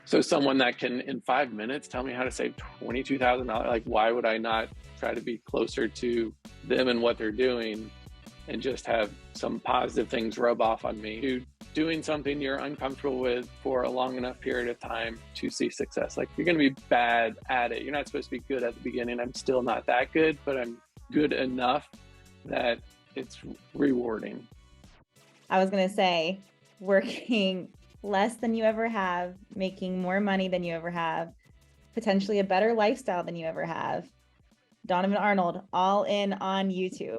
So someone that can in 5 minutes tell me how to save $22,000, like why would I not try to be closer to them and what they're doing and just have some positive things rub off on me? Doing something you're uncomfortable with for a long enough period of time to see success. Like, you're going to be bad at it. You're not supposed to be good at the beginning. I'm still not that good, but I'm good enough that it's rewarding. I was going to say, working less than you ever have, making more money than you ever have, potentially a better lifestyle than you ever have. Donavan Arnold, all in on YouTube.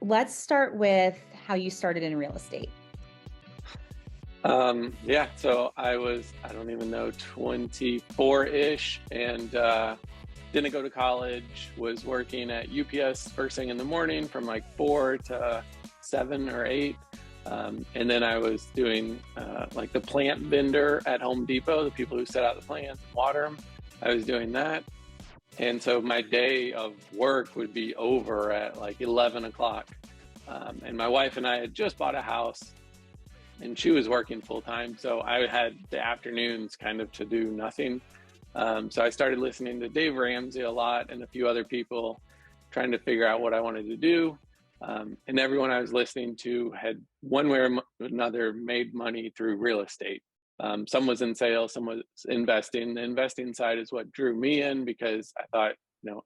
Let's start with how you started in real estate. Yeah, so I don't even know, 24-ish, and didn't go to college, was working at UPS first thing in the morning from like 4 to 7 or 8. And then I was doing like the plant vendor at Home Depot, the people who set out the plants and water them. I was doing that. And so my day of work would be over at like 11 o'clock. And my wife and I had just bought a house, and she was working full time. So I had the afternoons kind of to do nothing. So I started listening to Dave Ramsey a lot and a few other people, trying to figure out what I wanted to do. And everyone I was listening to had one way or another made money through real estate. Some was in sales, some was investing. The investing side is what drew me in, because I thought,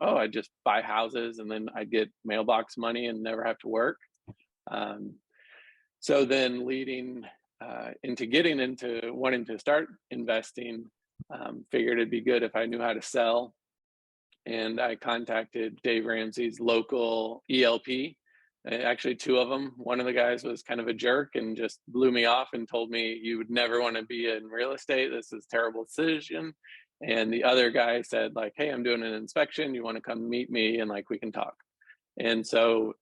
I'd just buy houses and then I'd get mailbox money and never have to work. So then leading into getting into wanting to start investing, figured it'd be good if I knew how to sell. And I contacted Dave Ramsey's local ELP. Actually, two of them. One of the guys was kind of a jerk and just blew me off and told me, you would never want to be in real estate. This is a terrible decision. And the other guy said, like, hey, I'm doing an inspection. You want to come meet me and like we can talk. And so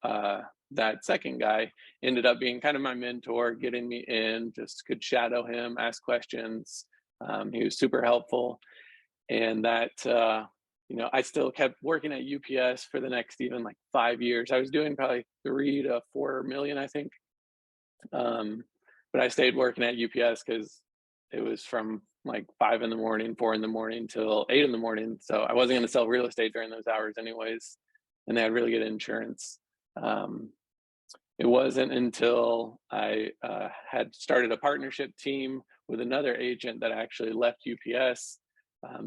that second guy ended up being kind of my mentor, getting me in, just could shadow him, ask questions. He was super helpful. And that, I still kept working at UPS for the next even like 5 years. I was doing probably 3 to 4 million, I think. But I stayed working at UPS because it was from like 5 in the morning, 4 in the morning till 8 in the morning. So I wasn't going to sell real estate during those hours anyways. And they had really good insurance. It wasn't until I had started a partnership team with another agent that actually left UPS.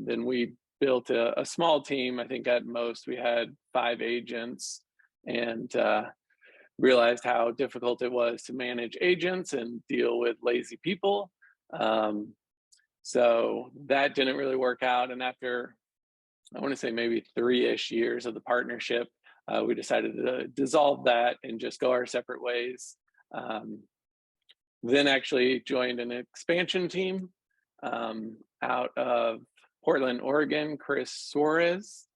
Then we built a small team. I think at most we had 5 agents, and realized how difficult it was to manage agents and deal with lazy people. So that didn't really work out. And after, I want to say maybe 3-ish years of the partnership, we decided to dissolve that and just go our separate ways. Then actually joined an expansion team out of Portland, Oregon, Chris Suarez,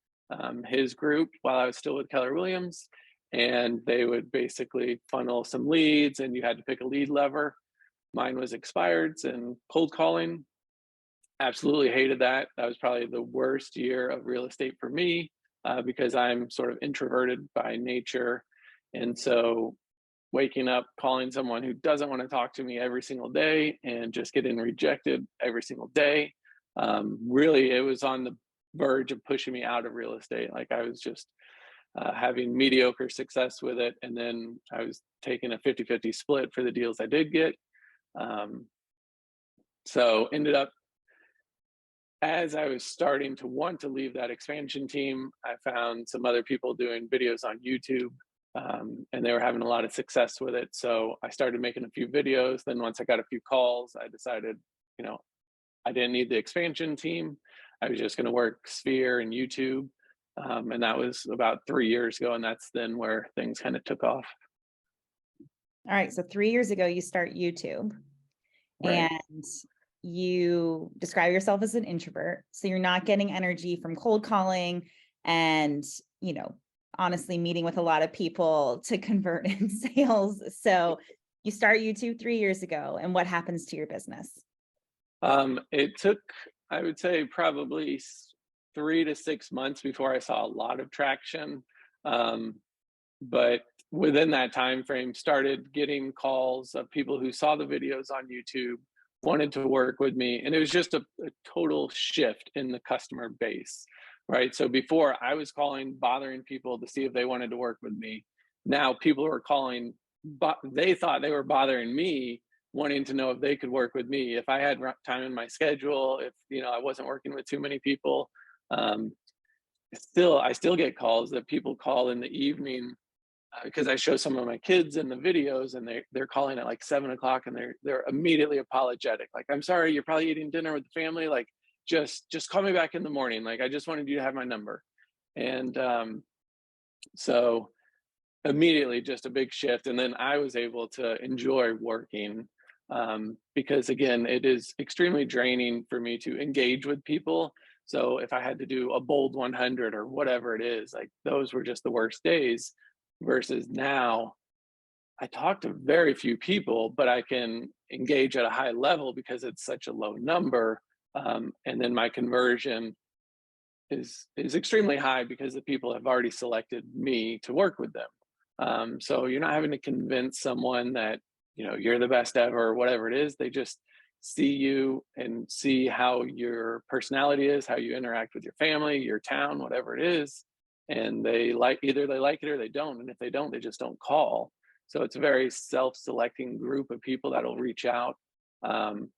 his group, while I was still with Keller Williams. And they would basically funnel some leads, and you had to pick a lead lever. Mine was expireds and cold calling. Absolutely hated that. That was probably the worst year of real estate for me, because I'm sort of introverted by nature. And so waking up, calling someone who doesn't want to talk to me every single day and just getting rejected every single day, really, it was on the verge of pushing me out of real estate. Like, I was just having mediocre success with it. And then I was taking a 50-50 split for the deals I did get. So ended up, as I was starting to want to leave that expansion team, I found some other people doing videos on YouTube, and they were having a lot of success with it. So I started making a few videos. Then once I got a few calls, I decided, I didn't need the expansion team. I was just going to work Sphere and YouTube. And that was about 3 years ago. And that's then where things kind of took off. All right. So 3 years ago, you start YouTube. Right. And you describe yourself as an introvert. So you're not getting energy from cold calling and, honestly meeting with a lot of people to convert in sales. So you start YouTube 3 years ago, and what happens to your business? It took, I would say, probably 3 to 6 months before I saw a lot of traction. But within that time frame, started getting calls of people who saw the videos on YouTube, wanted to work with me, and it was just a total shift in the customer base, right? So before, I was calling, bothering people to see if they wanted to work with me. Now people are calling, but they thought they were bothering me, wanting to know if they could work with me, if I had time in my schedule, if I wasn't working with too many people. Um, I still get calls that people call in the evening, because I show some of my kids in the videos, and they're calling at like 7 o'clock, and they're immediately apologetic. Like, I'm sorry, you're probably eating dinner with the family. Like, just call me back in the morning. Like, I just wanted you to have my number. And so immediately, just a big shift. And then I was able to enjoy working, because again, it is extremely draining for me to engage with people. So if I had to do a bold 100 or whatever it is, like, those were just the worst days. Versus now, I talk to very few people, but I can engage at a high level because it's such a low number. And then my conversion is extremely high because the people have already selected me to work with them. So you're not having to convince someone that you're the best ever or whatever it is. They just see you and see how your personality is, how you interact with your family, your town, whatever it is, and either they like it or they don't. And if they don't, they just don't call. So it's a very self-selecting group of people that'll reach out. Um,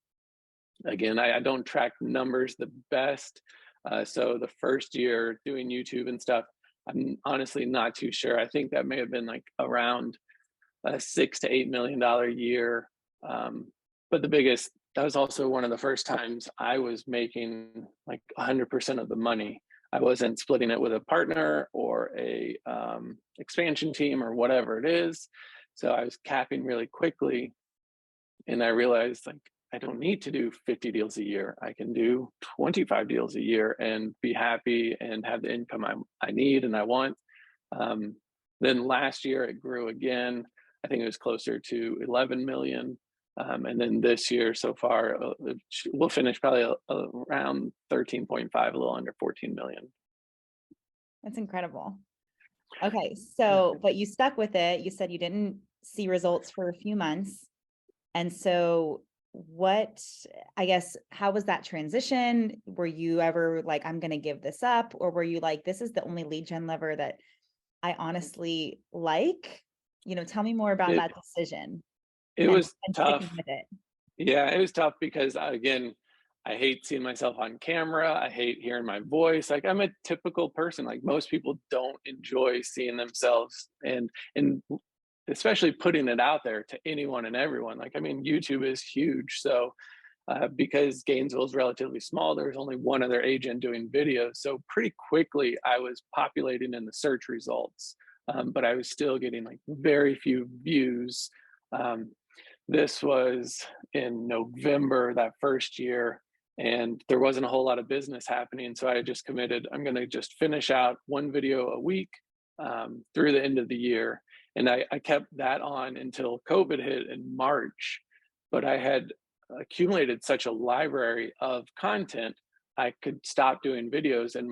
Again, I don't track numbers the best. So the first year doing YouTube and stuff, I'm honestly not too sure. I think that may have been like around a $6 to $8 million year. But that was also one of the first times I was making like 100% of the money. I wasn't splitting it with a partner or a expansion team or whatever it is. So I was capping really quickly, and I realized, like, I don't need to do 50 deals a year. I can do 25 deals a year and be happy and have the income I need and I want. Um, then last year it grew again. I think it was closer to 11 million. And then this year so far, we'll finish probably around 13.5, a little under 14 million. That's incredible. Okay. So, but you stuck with it. You said you didn't see results for a few months. And so how was that transition? Were you ever like, I'm going to give this up? Or were you like, this is the only lead gen lever that I honestly like? Tell me more about that decision. It was tough. Sticking with it. Yeah, it was tough because, again, I hate seeing myself on camera. I hate hearing my voice. Like, I'm a typical person. Like, most people don't enjoy seeing themselves, and especially putting it out there to anyone and everyone. Like, I mean, YouTube is huge. So because Gainesville is relatively small, there's only one other agent doing videos. So pretty quickly I was populating in the search results, but I was still getting like very few views. This was in November that first year, and there wasn't a whole lot of business happening. So I just committed, I'm going to just finish out one video a week through the end of the year. And I kept that on until COVID hit in March. But I had accumulated such a library of content, I could stop doing videos, and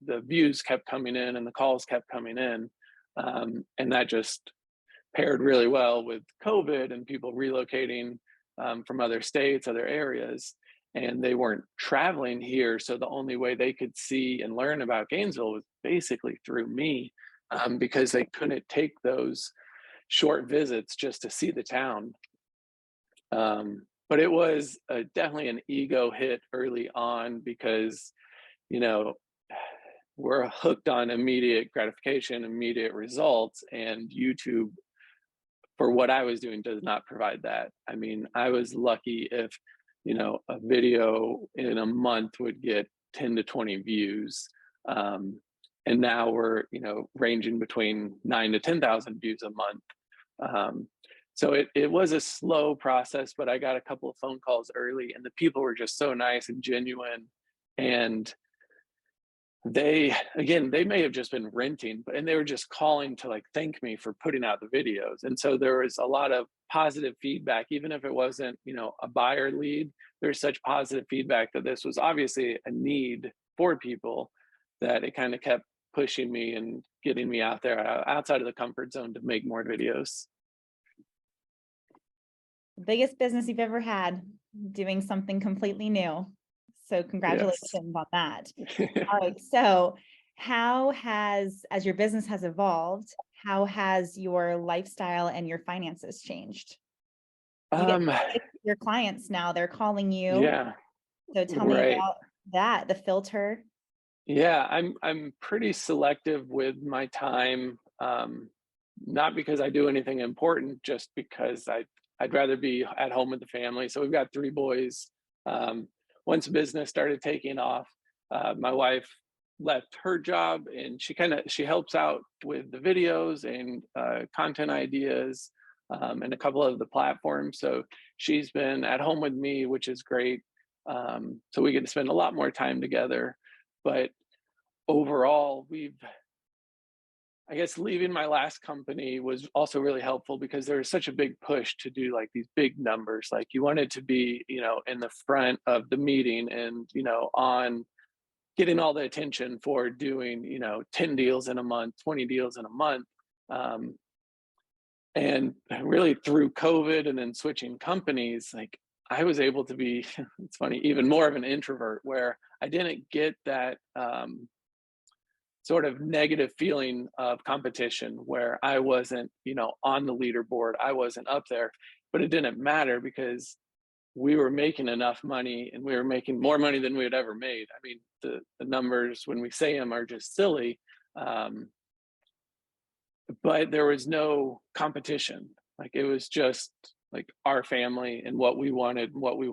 the views kept coming in and the calls kept coming in. And that just paired really well with COVID and people relocating from other states, other areas, and they weren't traveling here. So the only way they could see and learn about Gainesville was basically through me, because they couldn't take those short visits just to see the town. But it was definitely an ego hit early on because, we're hooked on immediate gratification, immediate results, and YouTube, for what I was doing, does not provide that. I mean, I was lucky if, a video in a month would get 10 to 20 views. And now we're, ranging between 9 to 10,000 views a month. So it was a slow process, but I got a couple of phone calls early, and the people were just so nice and genuine. And they may have just been renting, and they were just calling to like thank me for putting out the videos. And so there was a lot of positive feedback, even if it wasn't, a buyer lead. There's such positive feedback that this was obviously a need for people, that it kind of kept pushing me and getting me out there outside of the comfort zone to make more videos. The biggest business you've ever had, doing something completely new. So congratulations on that. All right. So how has, as your business has evolved, how has your lifestyle and your finances changed? You get your clients now, they're calling you. Yeah. So tell me about that, the filter. Yeah, I'm pretty selective with my time. Not because I do anything important, just because I'd rather be at home with the family. So we've got 3 boys. Once business started taking off, my wife left her job, and she helps out with the videos and content ideas, and a couple of the platforms. So she's been at home with me, which is great. So we get to spend a lot more time together. But overall, I guess leaving my last company was also really helpful, because there was such a big push to do like these big numbers. Like you wanted to be, in the front of the meeting and, on getting all the attention for doing, 10 deals in a month, 20 deals in a month. And really through COVID and then switching companies, like I was able to be, it's funny, even more of an introvert, where I didn't get that sort of negative feeling of competition, where I wasn't, on the leaderboard, I wasn't up there. But it didn't matter, because we were making enough money, and we were making more money than we had ever made. I mean, the numbers, when we say them, are just silly. But there was no competition. Like it was just like our family and what we wanted, what we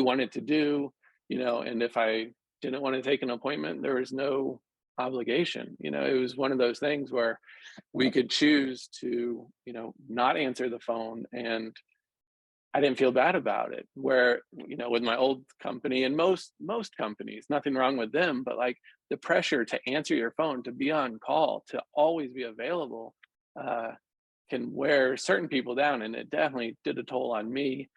wanted to do, and if I didn't want to take an appointment, there was no obligation. It was one of those things where we could choose to, not answer the phone, and I didn't feel bad about it. Where, with my old company, and most companies, nothing wrong with them, but like the pressure to answer your phone, to be on call, to always be available, can wear certain people down, and it definitely did a toll on me.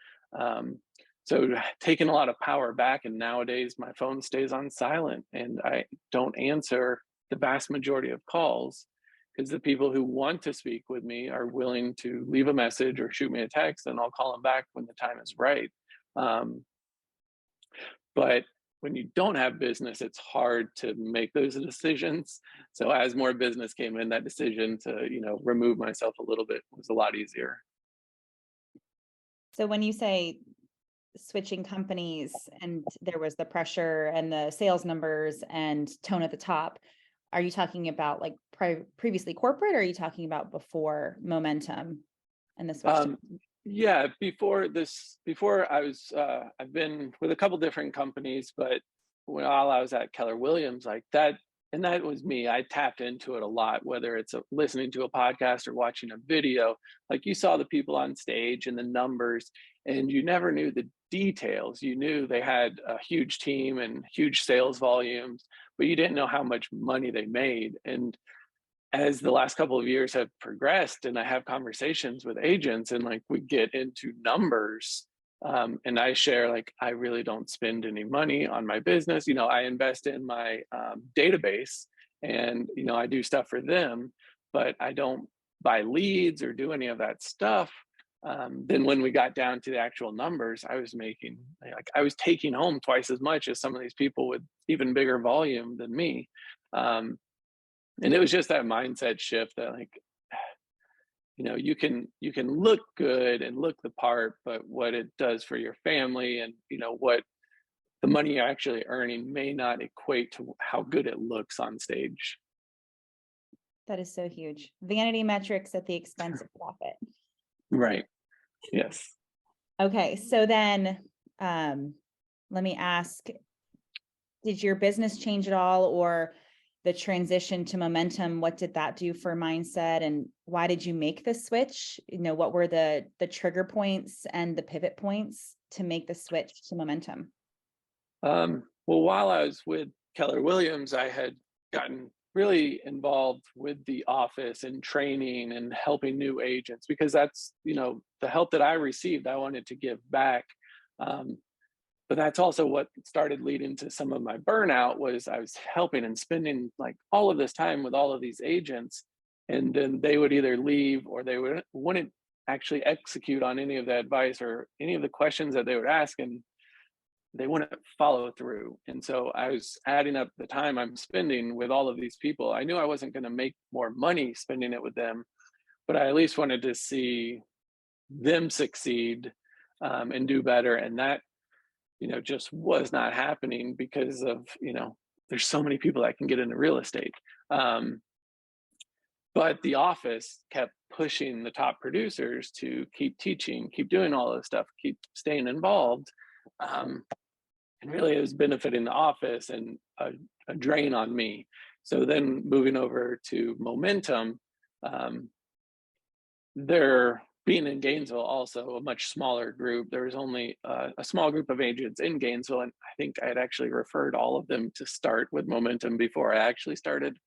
So taking a lot of power back, and nowadays my phone stays on silent, and I don't answer the vast majority of calls, because the people who want to speak with me are willing to leave a message or shoot me a text, and I'll call them back when the time is right. But when you don't have business, it's hard to make those decisions. So as more business came in, that decision to, remove myself a little bit was a lot easier. So when you say switching companies and there was the pressure and the sales numbers and tone at the top, are you talking about like previously corporate, or are you talking about before momentum and the switch? Yeah, before I was, I've been with a couple different companies, but while I was at Keller Williams, like that, and that was me. I tapped into it a lot, whether it's listening to a podcast or watching a video. Like you saw the people on stage and the numbers, and you never knew the details. You knew they had a huge team and huge sales volumes, but you didn't know how much money they made. And as the last couple of years have progressed, and I have conversations with agents, and like we get into numbers, and I share, like, I really don't spend any money on my business. I invest in my database, and, I do stuff for them, but I don't buy leads or do any of that stuff. Then when we got down to the actual numbers, I was making, like, I was taking home twice as much as some of these people with even bigger volume than me. And it was just that mindset shift that, like, you can look good and look the part, but what it does for your family, and what the money you're actually earning may not equate to how good it looks on stage. That is so huge. Vanity metrics at the expense of profit. Right. Yes. Okay. So then let me ask, did your business change at all, or the transition to momentum? What did that do for mindset, and why did you make the switch? What were the trigger points and the pivot points to make the switch to momentum? Well, while I was with Keller Williams, I had gotten really involved with the office and training and helping new agents, because that's, the help that I received, I wanted to give back. but that's also what started leading to some of my burnout. Was I was helping and spending like all of this time with all of these agents, and then they would either leave or they wouldn't actually execute on any of the advice or any of the questions that they would ask, and they wouldn't follow through. And so I was adding up the time I'm spending with all of these people. I knew I wasn't going to make more money spending it with them, but I at least wanted to see them succeed, and do better. And that, just was not happening because of, there's so many people that can get into real estate. But the office kept pushing the top producers to keep teaching, keep doing all this stuff, keep staying involved. And really it was benefiting the office and a drain on me. So then moving over to Momentum, they're being in Gainesville, also a much smaller group. There was only a small group of agents in Gainesville, and I think I had actually referred all of them to start with Momentum before I actually started.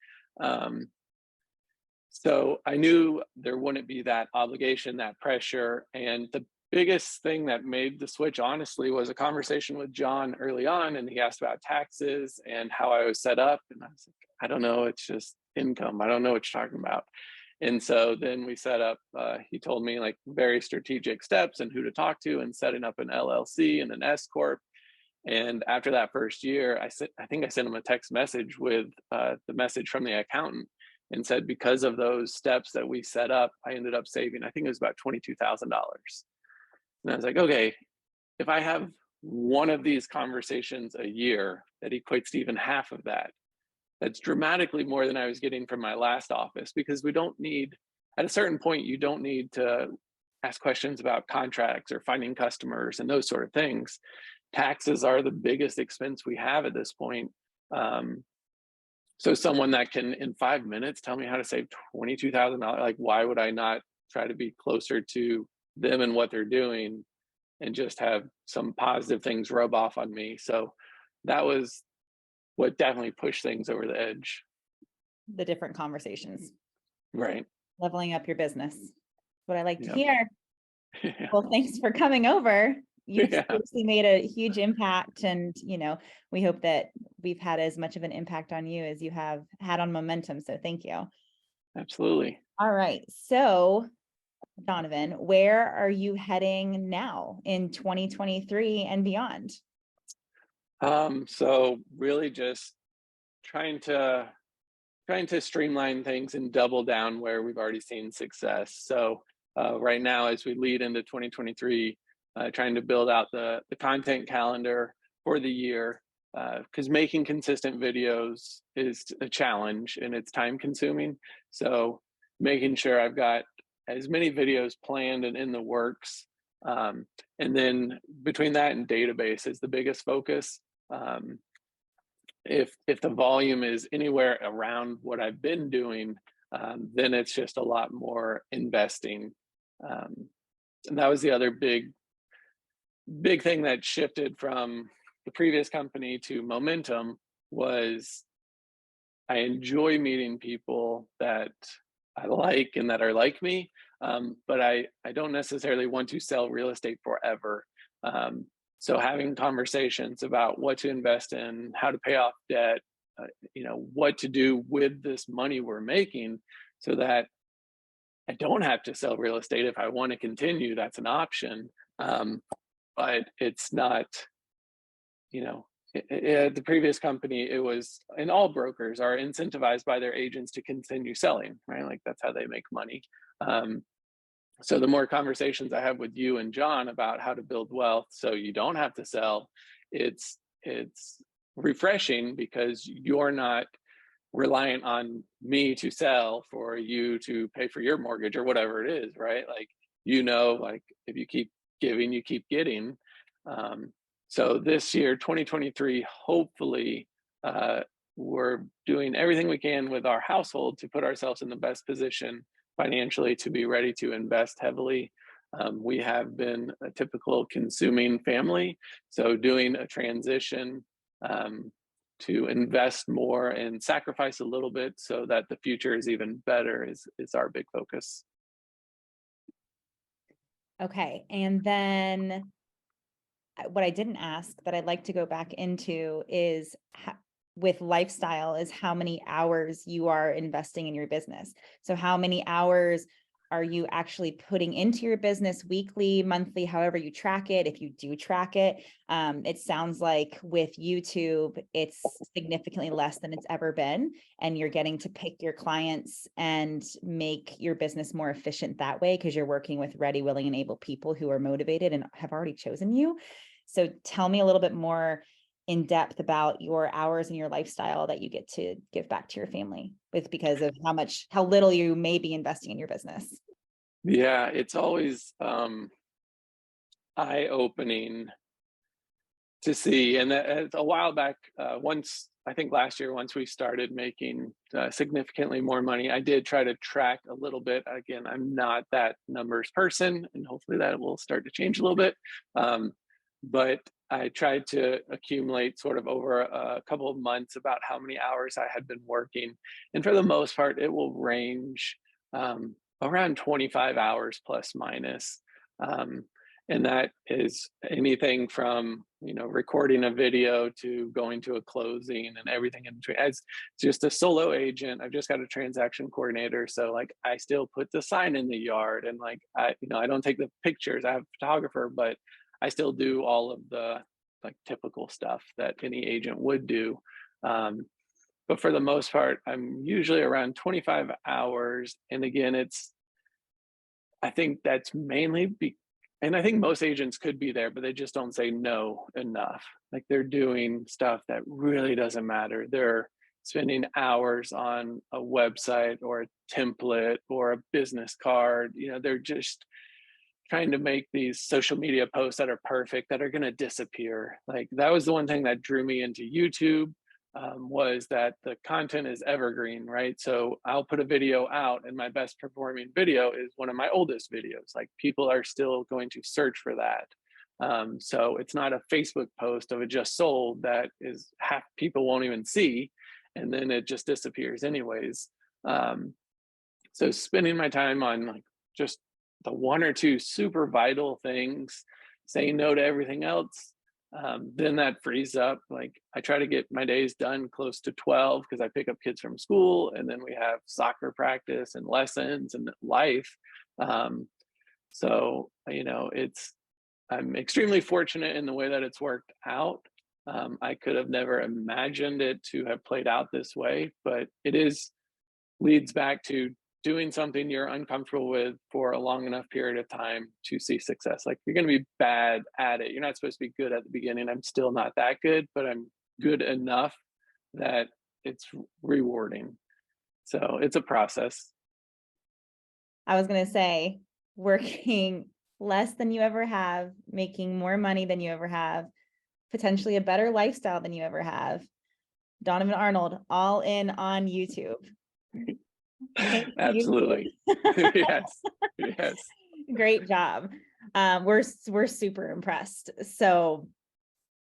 So I knew there wouldn't be that obligation, that pressure. And the biggest thing that made the switch, honestly, was a conversation with John early on. And he asked about taxes and how I was set up. And I was like, I don't know, it's just income. I don't know what you're talking about. And so then we set up, he told me like very strategic steps and who to talk to, and setting up an LLC and an S Corp. And after that first year, I think I sent him a text message with the message from the accountant, and said, because of those steps that we set up, I ended up saving, I think it was about $22,000. And I was like, okay, if I have one of these conversations a year that equates to even half of that, that's dramatically more than I was getting from my last office. Because we don't need, at a certain point, you don't need to ask questions about contracts or finding customers and those sort of things. Taxes are the biggest expense we have at this point. So someone that can, in 5 minutes, tell me how to save $22,000, like, why would I not try to be closer to them and what they're doing, and just have some positive things rub off on me? So that was what definitely pushed things over the edge. The different conversations. Right. Leveling up your business. What I like to Yep. hear. Yeah. Well, thanks for coming over. You've Yeah. seriously made a huge impact, and we hope that we've had as much of an impact on you as you have had on Momentum. So thank you. Absolutely. All right. So Donovan, where are you heading now in 2023 and beyond? So really just trying to streamline things and double down where we've already seen success. So right now, as we lead into 2023, trying to build out the content calendar for the year, because making consistent videos is a challenge and it's time consuming. So making sure I've got as many videos planned and in the works. And then between that and database is the biggest focus. If the volume is anywhere around what I've been doing, then it's just a lot more investing. And that was the other big thing that shifted from the previous company to Momentum. Was I enjoy meeting people that I like and that are like me, but I don't necessarily want to sell real estate forever. So having conversations about what to invest in, how to pay off debt, what to do with this money we're making, so that I don't have to sell real estate. If I want to continue, that's an option. But it's not, at the previous company, it was, and all brokers are incentivized by their agents to continue selling, right? Like that's how they make money. So the more conversations I have with you and John about how to build wealth so you don't have to sell, it's refreshing, because you're not reliant on me to sell for you to pay for your mortgage or whatever it is, right? Like, like if you keep giving, you keep getting. So this year, 2023, hopefully, we're doing everything we can with our household to put ourselves in the best position financially to be ready to invest heavily. We have been a typical consuming family, so doing a transition to invest more and sacrifice a little bit so that the future is even better is our big focus. Okay, and then what I didn't ask that I'd like to go back into is with lifestyle is how many hours you are investing in your business. So how many hours are you actually putting into your business weekly, monthly, however you track it, if you do track it? It sounds like with YouTube, it's significantly less than it's ever been, and you're getting to pick your clients and make your business more efficient that way because you're working with ready, willing, and able people who are motivated and have already chosen you. So tell me a little bit more in depth about your hours and your lifestyle that you get to give back to your family with, because of how little you may be investing in your business. Yeah, it's always eye-opening to see. And a while back, I think last year, once we started making significantly more money, I did try to track a little bit. Again, I'm not that numbers person, and hopefully that will start to change a little bit. But I tried to accumulate sort of over a couple of months about how many hours I had been working. And for the most part, it will range around 25 hours plus minus. And that is anything from, recording a video to going to a closing and everything in between. As just a solo agent, I've just got a transaction coordinator. So like I still put the sign in the yard, and like I don't take the pictures. I have a photographer, but I still do all of the like typical stuff that any agent would do. But for the most part, I'm usually around 25 hours. And again, I think that's mainly and I think most agents could be there, but they just don't say no enough. Like they're doing stuff that really doesn't matter. They're spending hours on a website or a template or a business card. They're just trying to make these social media posts that are perfect, that are going to disappear. Like that was the one thing that drew me into YouTube, was that the content is evergreen, right? So I'll put a video out, and my best performing video is one of my oldest videos. Like people are still going to search for that. So it's not a Facebook post of a just sold that is half people won't even see, and then it just disappears anyways. So spending my time on like just the one or two super vital things, saying no to everything else, then that frees up. Like I try to get my days done close to 12 because I pick up kids from school, and then we have soccer practice and lessons and life. So I'm extremely fortunate in the way that it's worked out. I could have never imagined it to have played out this way, but leads back to doing something you're uncomfortable with for a long enough period of time to see success. Like you're going to be bad at it. You're not supposed to be good at the beginning. I'm still not that good, but I'm good enough that it's rewarding. So it's a process. I was going to say, working less than you ever have, making more money than you ever have, potentially a better lifestyle than you ever have. Donavan Arnold, all in on YouTube. Absolutely. Yes. Great job. We're super impressed. So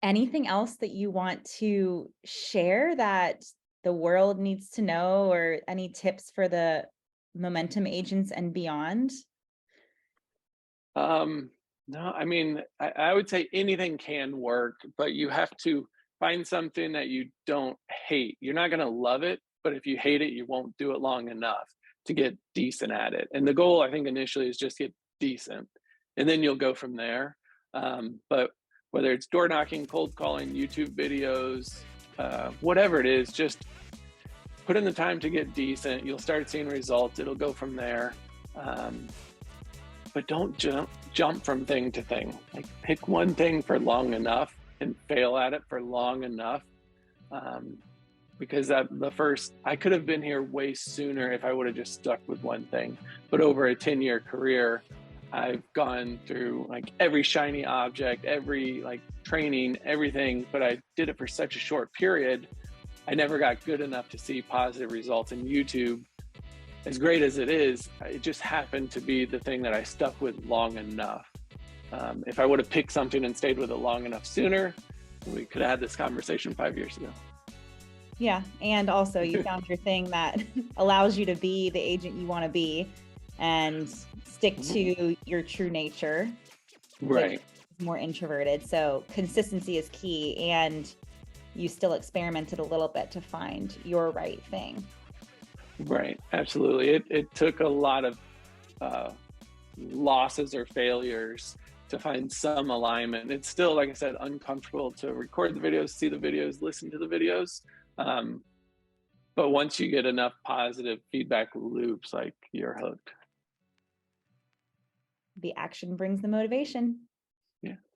anything else that you want to share that the world needs to know, or any tips for the momentum agents and beyond? No, I mean, I would say anything can work, but you have to find something that you don't hate. You're not going to love it, but if you hate it, you won't do it long enough to get decent at it. And the goal, I think, initially is just get decent, and then you'll go from there. But whether it's door knocking, cold calling, YouTube videos, whatever it is, just put in the time to get decent. You'll start seeing results. It'll go from there. But don't jump from thing to thing. Like pick one thing for long enough and fail at it for long enough. Because I could have been here way sooner if I would have just stuck with one thing. But over a 10-year career, I've gone through like every shiny object, every like training, everything, but I did it for such a short period. I never got good enough to see positive results. In YouTube, as great as it is, it just happened to be the thing that I stuck with long enough. If I would have picked something and stayed with it long enough sooner, we could have had this conversation 5 years ago. Yeah. And also you found your thing that allows you to be the agent you want to be and stick to your true nature. Right. more introverted. So consistency is key, and you still experimented a little bit to find your right thing. Right. Absolutely. It took a lot of losses or failures to find some alignment. It's still, like I said, uncomfortable to record the videos, see the videos, listen to the videos. But once you get enough positive feedback loops, like, you're hooked. The action brings the motivation. Yeah.